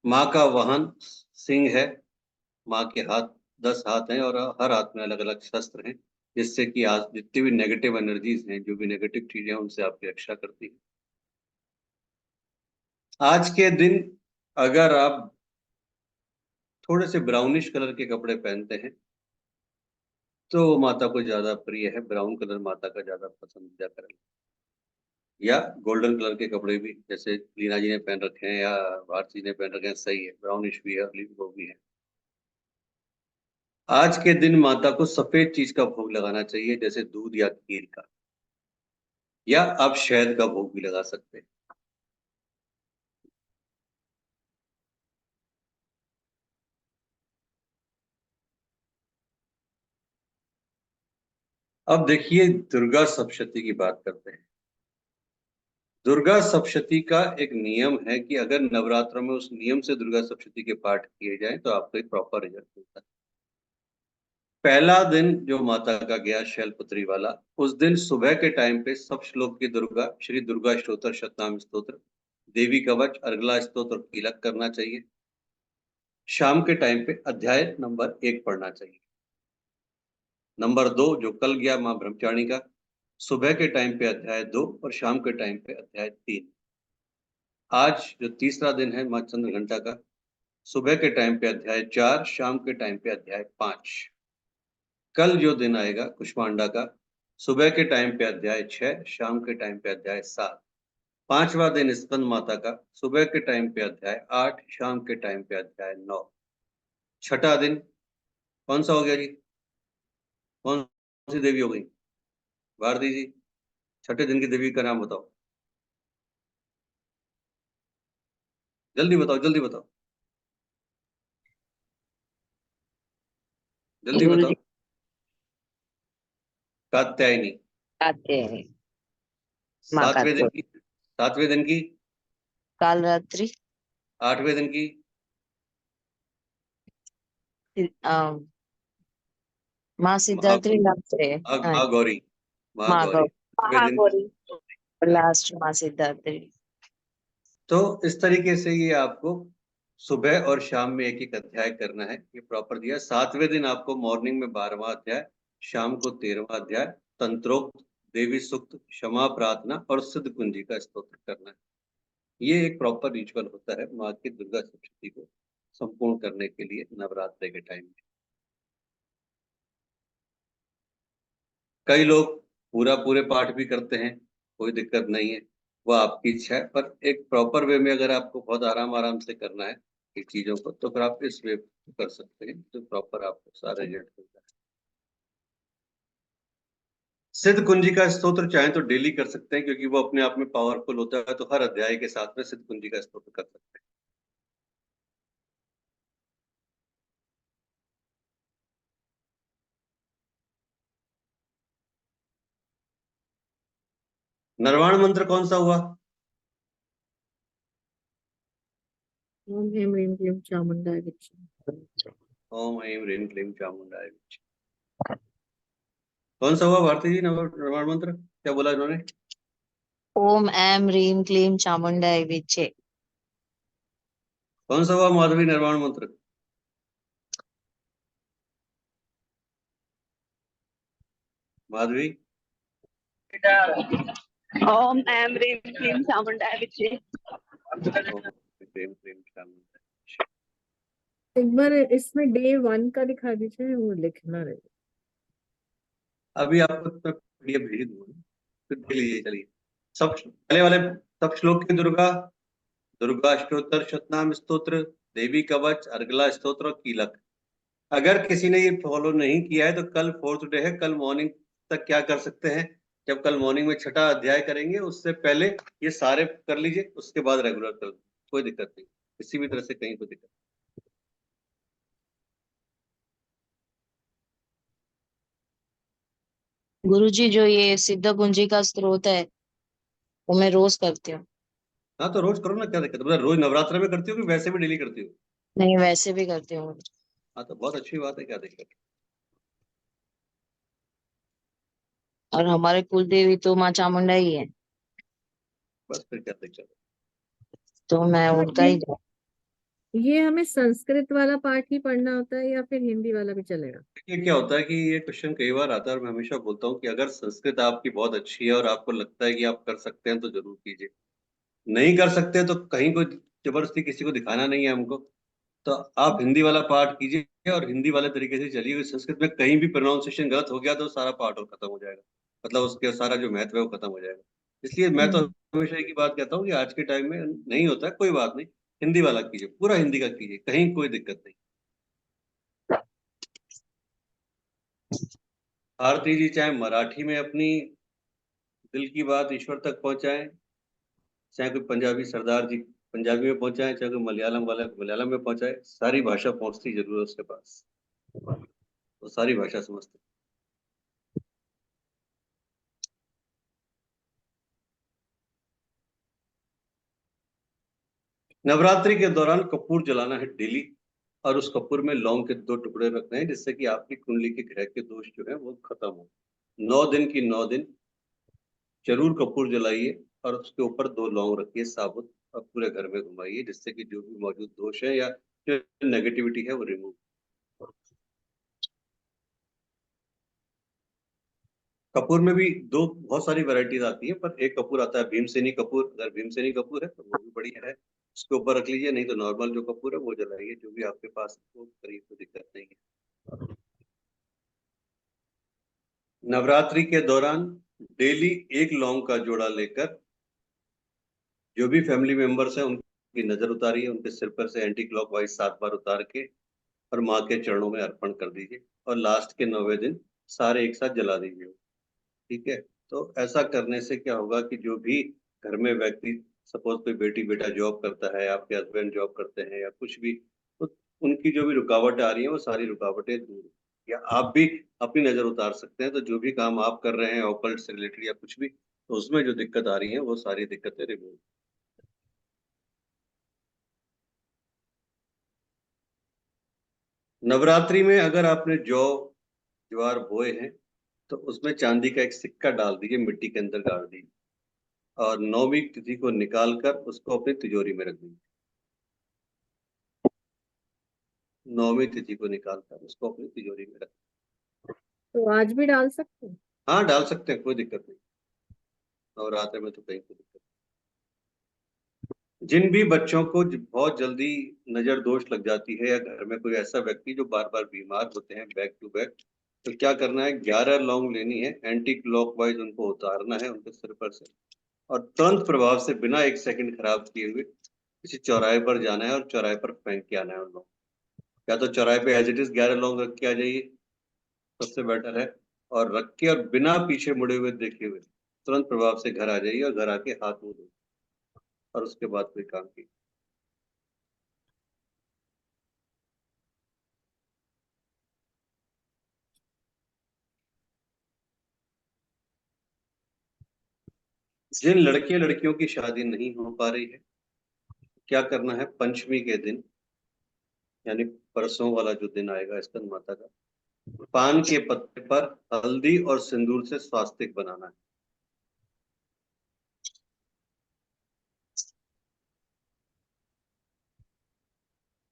माँ का वाहन सिंह है, माँ के हाथ 10 हाथ हैं और हर हाथ में अलग अलग शस्त्र हैं, जिससे कि आज जितनी भी नेगेटिव एनर्जीज हैं, जो भी नेगेटिव चीजें हैं उनसे आपकी रक्षा करती है। आज के दिन अगर आप थोड़े से ब्राउनिश कलर के कपड़े पहनते हैं तो माता को ज्यादा प्रिय है, ब्राउन कलर माता का ज्यादा पसंदीदा कलर। या गोल्डन कलर के कपड़े भी जैसे लीना जी ने पहन रखे हैं या भारती जी ने पहन रखे हैं, सही है, ब्राउनिश भी है वो भी है। आज के दिन माता को सफेद चीज का भोग लगाना चाहिए, जैसे दूध या खीर का, या आप शहद का भोग भी लगा सकते हैं। अब देखिए दुर्गा सप्तशती की बात करते हैं। दुर्गा सप्तशती का एक नियम है कि अगर नवरात्रों में उस नियम से दुर्गा सप्तशती के पाठ किए जाएं तो आपको एक प्रॉपर रिजल्ट मिलता है। पहला दिन जो माता का गया शैलपुत्री वाला, उस दिन सुबह के टाइम पे सब श्लोक की दुर्गा, श्री दुर्गा स्तोत्र, शतनाम स्तोत्र, देवी कवच, अर्गला स्तोत्र और कीलक करना चाहिए। शाम के टाइम पे अध्याय नंबर 1 पढ़ना चाहिए। नंबर 2 जो कल गया माँ ब्रह्मचारिणी का, सुबह के टाइम पे अध्याय 2 और शाम के टाइम पे अध्याय 3। आज जो तीसरा दिन है माँ चंद्रघंटा का, सुबह के टाइम पे अध्याय 4, शाम के टाइम पे अध्याय 5। कल जो दिन आएगा कुष्मांडा का, सुबह के टाइम पे अध्याय 6, शाम के टाइम पे अध्याय 7। पांचवा दिन स्कंद माता का, सुबह के टाइम पे अध्याय 8, शाम के टाइम पे अध्याय 9। छठा दिन कौन सा हो गया जी? कौन सी देवी हो गई? भारती जी, छठे दिन की देवी का नाम बताओ, जल्दी बताओ, जल्दी बताओ, जल्दी गुरु बताओ। जी कात्यायनी। आते हैं। माँ सातवें दिन कात्यायनी। की, सातवें दिन की, काल रात्रि। आठवें दिन की, माँ सिद्धात्री महागौरी, रात्रि। हाँ, महागौरी, माँ महागौरी, गौ आठवें दिन की। महागौरी। लास्ट माँ सिद्धात्री। तो इस तरीके से ये आपको सुबह और शाम में एक एक अध्याय करना है, ये प्रॉपर दिया। सातवें दिन आपको मॉर्निंग में 12वां अध्याय, शाम को 13वां अध्याय, तंत्रोक्त, देवी सूक्त, क्षमा प्रार्थना और सिद्ध कुंजी का स्तोत्र करना है। ये एक प्रॉपर रिचुअल होता है माँ की दुर्गा सप्तशती को संपूर्ण करने के लिए नवरात्रि के टाइम में। कई लोग पूरा पूरे पाठ भी करते हैं, कोई दिक्कत नहीं है, वो आपकी इच्छा है। पर एक प्रॉपर वे में अगर आपको बहुत आराम आराम से करना है इन चीजों को, तो फिर आप इस वे कर सकते हैं, तो प्रॉपर आपको सारा रिजल्ट मिलता है। सिद्ध कुंजी का स्तोत्र चाहे तो डेली कर सकते हैं, क्योंकि वो अपने आप में पावरफुल होता है, तो हर अध्याय के साथ में सिद्ध कुंजी का स्तोत्र कर सकते हैं। निर्वाण मंत्र कौन सा हुआ? ओम ह्रीं क्लीं क्लीं चामुंडाय विच्चे। ओम ऐं ह्रीं क्लीं चामुंडाय विच्चे। कौन सा हुआ भारती जी निर्वाण मंत्र? क्या बोला इन्होंने? ओम ऐं ह्रीं क्लीं चामुंडाय विच्चे। कौन सा हुआ माधवी निर्वाण मंत्र? माधवी? ओम ऐं ह्रीं क्लीं चामुंडाय विच्चे। ओम ह्रीं क्लीं चामुंडाय। एक बार इसमें डे 1 का दिखा दीजिए, वो लिखना रहे। अभी आपको मैं पीडीएफ भेज दूंगा, फिर देख लीजिए। चलिए, सब पहले वाले सब श्लोक की दुर्गा, दुर्गा अष्टोत्तर शतनाम स्तोत्र, देवी कवच, अर्गला स्तोत्र और कीलक। अगर किसी ने ये फॉलो नहीं किया है तो कल 4th डे है, कल मॉर्निंग तक क्या कर सकते हैं, जब कल मॉर्निंग में छठा अध्याय करेंगे उससे पहले ये सारे कर लीजिए, उसके बाद रेगुलर कर दीजिए, कोई दिक्कत नहीं, किसी भी तरह से कहीं कोई दिक्कत गुरु जी जो ये सिद्ध कुंजी का स्त्रोत है वो मैं रोज करती हूँ। नहीं। हाँ तो रोज करो ना, क्या दिक्कत है? मतलब रोज नवरात्र में करती हो कि वैसे भी डेली करती हो? नहीं, वैसे भी करती हूँ। हाँ तो बहुत अच्छी बात है, क्या दिक्कत है? और हमारे कुल देवी तो माँ चामुंडा ही है, बस फिर क्या दिक्कत है? तो मैं हाँ, उनका ही। ये हमें संस्कृत वाला पाठ ही पढ़ना होता है या फिर हिंदी वाला भी चलेगा? देखिए क्या होता है कि ये क्वेश्चन कई बार आता है, और मैं हमेशा बोलता हूँ कि अगर संस्कृत आपकी बहुत अच्छी है और आपको लगता है कि आप कर सकते हैं तो जरूर कीजिए। नहीं कर सकते तो कहीं कोई जबरदस्ती किसी को दिखाना नहीं है हमको, तो आप हिंदी वाला पाठ कीजिए और हिंदी वाले तरीके से चलिए, क्योंकि संस्कृत में कहीं भी प्रोनाउंसिएशन गलत हो गया तो सारा पाठ और खत्म हो जाएगा, मतलब उसके सारा जो महत्व है वो खत्म हो जाएगा। इसलिए मैं तो हम्म। हमेशा एक ही बात कहता हूँ कि आज के टाइम में नहीं होता है, कोई बात नहीं, हिंदी वाला कीजिए, पूरा हिंदी का कीजिए, कहीं कोई दिक्कत नहीं। आरती जी चाहे मराठी में अपनी दिल की बात ईश्वर तक पहुंचाएं, चाहे कोई पंजाबी सरदार जी पंजाबी में पहुंचाएं, चाहे कोई मलयालम वाला मलयालम में पहुंचाए, सारी भाषा पहुंचती जरूर है उसके पास, वो सारी भाषा समझते हैं। नवरात्रि के दौरान कपूर जलाना है डेली, और उस कपूर में लौंग के 2 टुकड़े रखने हैं, जिससे कि आपकी कुंडली के ग्रह के दोष जो है वो खत्म हो। 9 दिन की 9 दिन जरूर कपूर जलाइए और उसके ऊपर 2 लौंग रखिए साबुत, और पूरे घर में घुमाइए, जिससे कि जो भी मौजूद दोष है या जो नेगेटिविटी है वो रिमूव। कपूर में भी दो बहुत सारी वैरायटीज आती है, पर एक कपूर आता है भीमसेनी कपूर। अगर भीमसेनी कपूर है तो वो भी बढ़िया है, उसके ऊपर रख लीजिए, नहीं तो नॉर्मल जो कपूर है वो जलाइए, जो भी आपके पास है, वो करिए, कोई दिक्कत नहीं है। नवरात्रि के दौरान डेली एक लौंग का जोड़ा लेकर जो भी फैमिली मेंबर्स हैं उनकी नजर उतारिए, उनके सिर पर से एंटी क्लॉकवाइज 7 बार उतार के और माँ के चरणों में अर्पण कर दीजिए, और लास्ट के 9वें दिन सारे एक साथ जला दीजिए। ठीक है। तो ऐसा करने से क्या होगा कि जो भी घर में व्यक्ति, सपोज कोई बेटी बेटा जॉब करता है, आपके हस्बैंड जॉब करते हैं या कुछ भी, तो उनकी जो भी रुकावट आ रही है वो सारी रुकावटें दूर, या आप भी अपनी नजर उतार सकते हैं। तो जो भी काम आप कर रहे हैं ऑकल्ट से रिलेटेड या कुछ भी, तो उसमें जो दिक्कत आ रही है वो सारी दिक्कतें रिमूव। नवरात्रि में अगर आपने जौ ज्वार बोए हैं तो उसमें चांदी का एक सिक्का डाल दीजिए, मिट्टी के अंदर गाड़ दीजिए, और 9वीं तिथि को निकाल कर उसको अपनी तिजोरी में रख दीजिए। 9वीं तिथि को निकाल कर उसको अपनी तिजोरी में रख। तो आज भी डाल सकते हैं? हाँ, डाल सकते हैं, कोई दिक्कत नहीं। नवरात्र में तो कहीं कोई दिक्कत नहीं। जिन भी बच्चों को बहुत जल्दी नजर दोष लग जाती है, या घर में कोई ऐसा व्यक्ति जो बार बार बीमार होते हैं बैक टू बैक, तो क्या करना है, 11 लौंग लेनी है, एंटी क्लॉकवाइज उनको उतारना है उनके सिर पर से, और तुरंत प्रभाव से बिना 1 सेकंड खराब किए हुए किसी चौराहे पर जाना है और चौराहे पर फेंक के आना है उन लोग। या तो चौराहे पे एज इट इज 11 लौंग रख के आ जाइए, सबसे बेटर है, और रख के और बिना पीछे मुड़े हुए देखे हुए तुरंत प्रभाव से घर आ जाइए, और घर आके हाथ मुंह धोइए, और उसके बाद कोई काम कीजिए। जिन लड़के लड़कियों की शादी नहीं हो पा रही है, क्या करना है, पंचमी के दिन, यानी परसों वाला जो दिन आएगा स्कंद माता का, पान के पत्ते पर हल्दी और सिंदूर से स्वास्तिक बनाना है।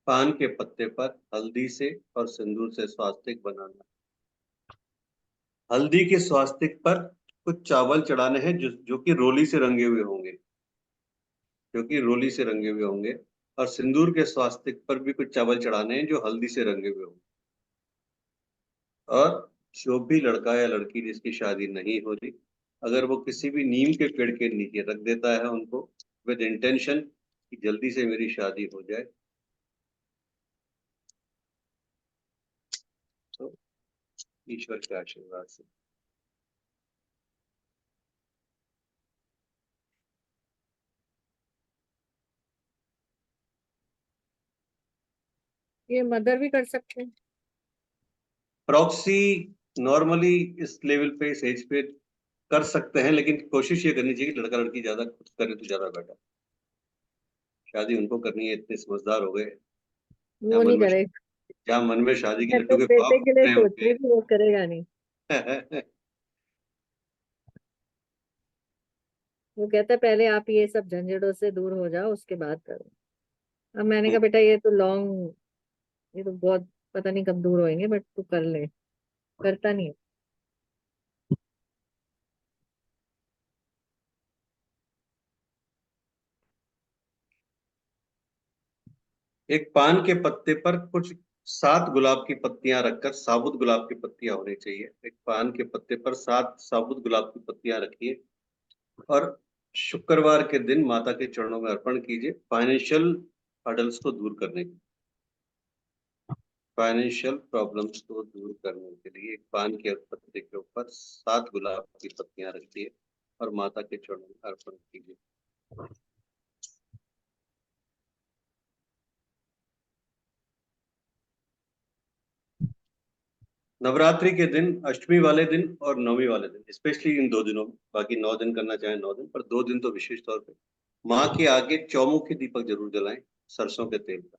पान के पत्ते पर हल्दी से और सिंदूर से स्वास्तिक बनाना। हल्दी के स्वास्तिक पर कुछ चावल चढ़ाने हैं जो कि रोली से रंगे हुए होंगे, जो कि रोली से रंगे हुए होंगे, और सिंदूर के स्वास्तिक पर भी कुछ चावल चढ़ाने हैं जो हल्दी से रंगे हुए होंगे। और जो भी लड़का या लड़की जिसकी शादी नहीं हो रही, अगर वो किसी भी नीम के पेड़ के नीचे रख देता है उनको, विद इंटेंशन कि जल्दी से मेरी शादी हो जाए, तो ईश्वर के आशीर्वाद से। ये मदर भी कर सकते हैं? प्रॉक्सी नॉर्मली इस लेवल पे, इस एज पे कर सकते हैं, लेकिन कोशिश ये करनी चाहिए कि लड़का लड़की ज्यादा खुद करे तो ज्यादा बेटर। शादी उनको करनी है, इतने समझदार हो गए, वो जहाँ मन नहीं में करेगा। जहाँ मन में शादी के मैं लड्डू तो के बेटे ख्वाब के लिए रहे सोच होंगे। रही थी, वो करेगा नहीं। वो कहता है पहले आप ये सब झंझटों से दूर हो जाओ, उसके बाद करो। अब मैंने कहा बेटा ये तो लॉन्ग, ये तो बहुत पता नहीं कब दूर होएंगे, बट तू कर ले। करता नहीं है। एक पान के पत्ते पर कुछ 7 गुलाब की पत्तियां रखकर, साबुत गुलाब की पत्तियां होनी चाहिए, एक पान के पत्ते पर 7 साबुत गुलाब की पत्तियां रखिए, और शुक्रवार के दिन माता के चरणों में अर्पण कीजिए, फाइनेंशियल हर्डल्स को दूर करने के, फाइनेंशियल प्रॉब्लम्स को दूर करने के लिए एक पान के पत्ते के ऊपर 7 गुलाब की पत्तियां रखिए और माता के चरणों में अर्पण कीजिए। नवरात्रि के दिन, अष्टमी वाले दिन और नवमी वाले दिन, स्पेशली इन 2 दिनों में, बाकी 9 दिन करना चाहे 9 दिन, पर 2 दिन तो विशेष तौर पे माँ के आगे चौमुखी दीपक जरूर जलाएं, सरसों के तेल का।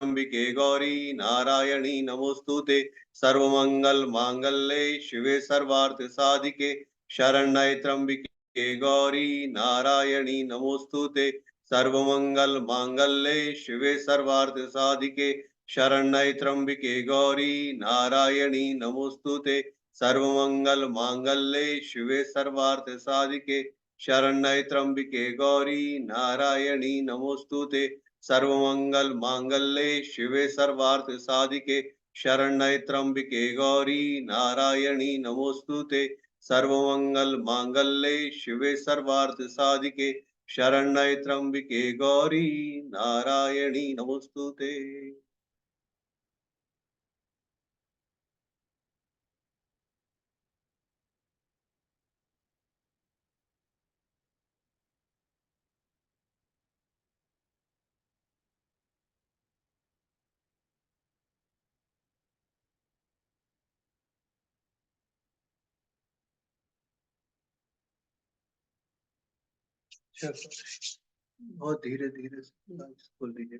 त्र्यंबिके गौरी नारायणी नमोस्तुते, सर्वमंगल मांगल्ये शिवे सर्वार्थ साधिके, शरण्ये त्र्यंबिके गौरी नारायणी नमोस्तुते, सर्वमंगल मांगल्ये शिवे सर्वार्थ साधिके, शरण्ये त्र्यंबिके गौरी नारायणी नमोस्तुते, सर्वमंगल मांगल्ये शिवे सर्वार्थ साधिके, शरण्ये त्र्यंबिके गौरी नारायणी नमोस्तुते, सर्वमंगल मांगल्ये शिवे सर्वार्थ साधिके, शरण्ये त्र्यंबिके गौरी नारायणी नमोस्तुते, सर्वमंगल मांगल्ये शिवे सर्वार्थ साधिके, शरण्ये त्र्यंबिके गौरी नारायणी नमोस्तुते। बहुत धीरे धीरे खोल दीजिए।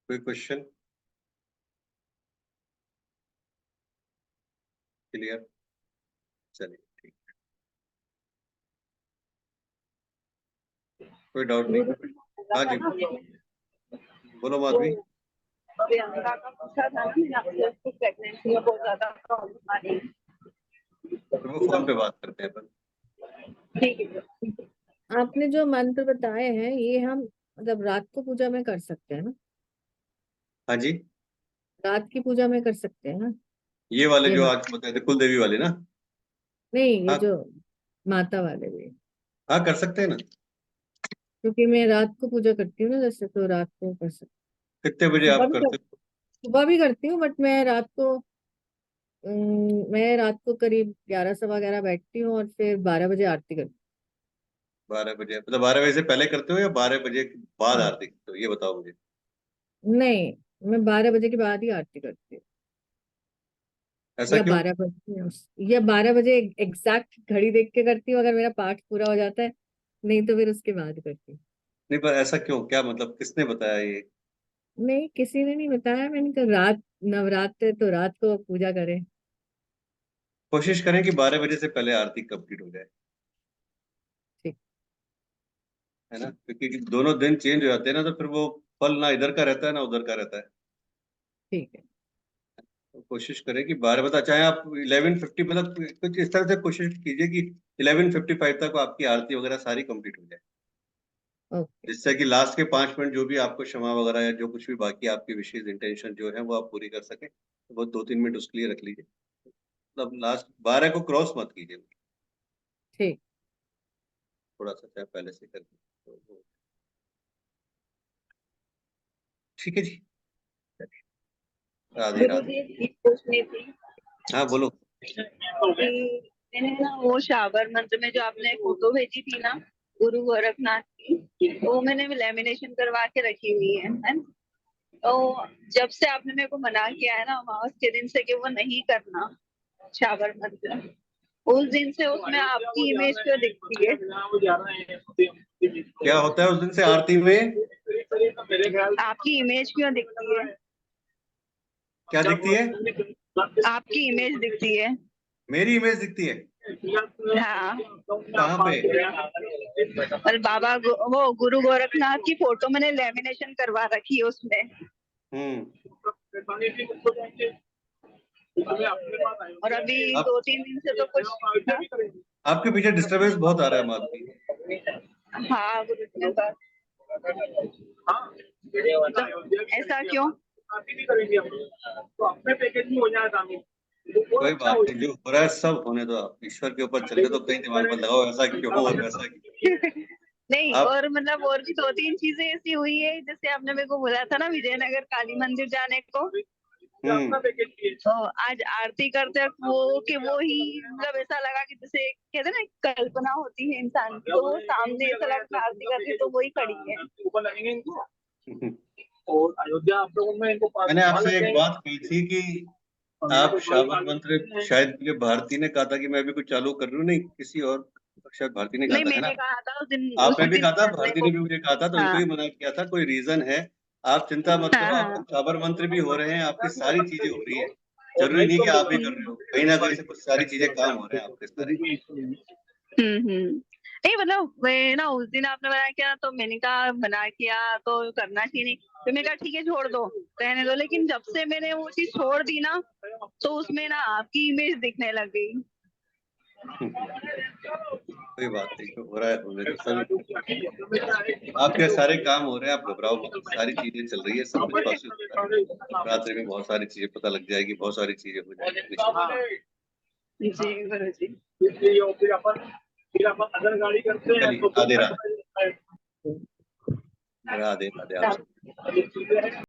कोई क्वेश्चन? क्लियर? चलिए ठीक, कोई डाउट नहीं। हाँ जी, बोलो माधवी। प्रियंका का पूछा था ना मैंने आपसे, उसको प्रेगनेंसी में बहुत ज्यादा प्रॉब्लम आ रही है। तो वो फोन पे बात करते हैं अपन। ठीक है। आपने जो मंत्र बताए हैं ये हम मतलब रात को पूजा में कर सकते हैं ना? हाँ जी, रात की पूजा में कर सकते हैं ना? ये वाले ये जो मा- आज बताए थे कुल देवी वाले ना? नहीं, ये हाँ जो माता वाले भी, हाँ, कर सकते हैं ना। क्योंकि मैं रात को पूजा करती हूँ ना, जैसे तो रात को कर सकती कितने बजे हूँ। आप करते हो? सुबह भी करती हूँ, बट मैं रात को करीब 11 सवा 11 बैठती हूँ और फिर 12 बजे आरती करती 12 बजे, मतलब 12 बजे से पहले करते हो या 12 बजे के बाद हूँ। आरती करते हो, ये बताओ मुझे। नहीं, मैं 12 बजे के बाद ही आरती करती हूँ, ऐसा क्यों? 12 बजे एग्जैक्ट घड़ी देख के करती हूँ, अगर मेरा पाठ पूरा हो जाता है। नहीं तो फिर उसके बाद करती हूँ। नहीं, पर ऐसा क्यों, क्या मतलब, किसने बताया ये? नहीं, किसी ने नहीं बताया, मैंने कहा रात नवरात्र है तो रात को पूजा करें। कोशिश करें कि 12 बजे से पहले आरती कंप्लीट हो जाए, ठीक। है ना, क्योंकि दोनों दिन चेंज हो जाते हैं ना, तो फिर वो फल ना इधर का रहता है ना उधर का रहता है। ठीक है। तो कोशिश करें कि 12 बजे, चाहे आप 11:50, मतलब कुछ इस तरह से कोशिश कीजिए कि 11:55 तक आपकी आरती वगैरह सारी कंप्लीट हो जाए, ओके। जिससे कि लास्ट के 5 मिनट जो भी आपको क्षमा वगैरह या जो कुछ भी बाकी आपकी विशेष इंटेंशन जो है वो आप पूरी कर सके, तो वो 2-3 मिनट उसके लिए रख लीजिए। मतलब लास्ट 12 को क्रॉस मत कीजिए, ठीक। थोड़ा सा चाहे पहले से कर दीजिए, ठीक है जी। राधे गुरु राधे। जी एक चीज पूछनी थी हाँ बोलो। कि मैंने ना वो शावर मंत्र में जो आपने फोटो भेजी थी ना गुरु गोरखनाथ की, वो मैंने लेमिनेशन करवा के रखी हुई है ना? तो जब से आपने मेरे को मना किया है ना अमावस के दिन से कि वो नहीं करना शावर मंत्र, उस दिन से उसमें आपकी इमेज क्यों दिखती है? क्या होता है उस दिन से आरती में? आपकी इमेज क्यों दिखती है? क्या दिखती है? आपकी इमेज दिखती है। मेरी इमेज दिखती है? हाँ, कहाँ पे? और वो गुरु गोरखनाथ की फोटो मैंने लेमिनेशन करवा रखी है उसमें। हम्म। और अभी आप 2-3 दिन से तो कुछ आपके पीछे डिस्टरबेंस बहुत आ रहा है माधवी। हाँ गुरु जी ने कहा। तो ऐसा क्यों? कोई बात नहीं, जो हो रहा है सब होने दो, आप ईश्वर के ऊपर चले तो कहीं दिमाग पर लगाओ ऐसा क्यों हो और वैसा क्यों। नहीं, आप और मतलब और भी 2-3 चीजें ऐसी हुई है, जैसे आपने मेरे को बोला था ना विजयनगर काली मंदिर जाने को, तो आज आरती करते वक्त वो ही मतलब ऐसा लगा कि जैसे कहते हैं ना एक कल्पना होती है इंसान की, तो वो सामने ऐसा लगा आरती करती तो वही खड़ी है। और अयोध्या आप लोगों में इनको मैंने आपसे एक बात कही थी कि आप शाबर मंत्र, शायद ये भारती ने कहा था कि मैं भी कुछ चालू कर रही हूँ, नहीं किसी और, शायद भारती ने कहा नहीं, था, है ना? मैंने कहा था उस दिन, आपने उसी भी दिन कहा था, करने भारती को। ने भी मुझे कहा था, तो उनको हाँ ही मना किया था। कोई रीजन है, आप चिंता मत हाँ करो, हाँ। आपके शाबर मंत्र भी हो रहे हैं, आपकी सारी चीजें हो रही है। जरूरी नहीं कि आप ही कर रहे हो, कहीं ना कहीं से कुछ सारी चीजें काम हो रहे हैं आपके सारे। नहीं मतलब मैं ना उस दिन आपने बनाया क्या, तो मैंने कहा बना किया तो करना चाहिए नहीं, तो मैंने कहा ठीक है छोड़ दो, रहने दो। लेकिन जब से मैंने वो चीज छोड़ दी ना, तो उसमें ना आपकी इमेज दिखने लग गई। कोई बात नहीं, जो हो रहा है होने दो, सभी आपके सारे काम हो रहे हैं, आप घबराओ मत, सारी चीजें चल रही है, सब कुछ पॉसिबल हो रहा है। रात्रि में बहुत सारी चीजें पता लग जाएगी, बहुत सारी चीजें हो जाएगी निश्चित। जी गुरु जी। फिर अपन अगर गाड़ी करते हैं चलिए, तो राधे राधे, राधे राधे आप सब। फिर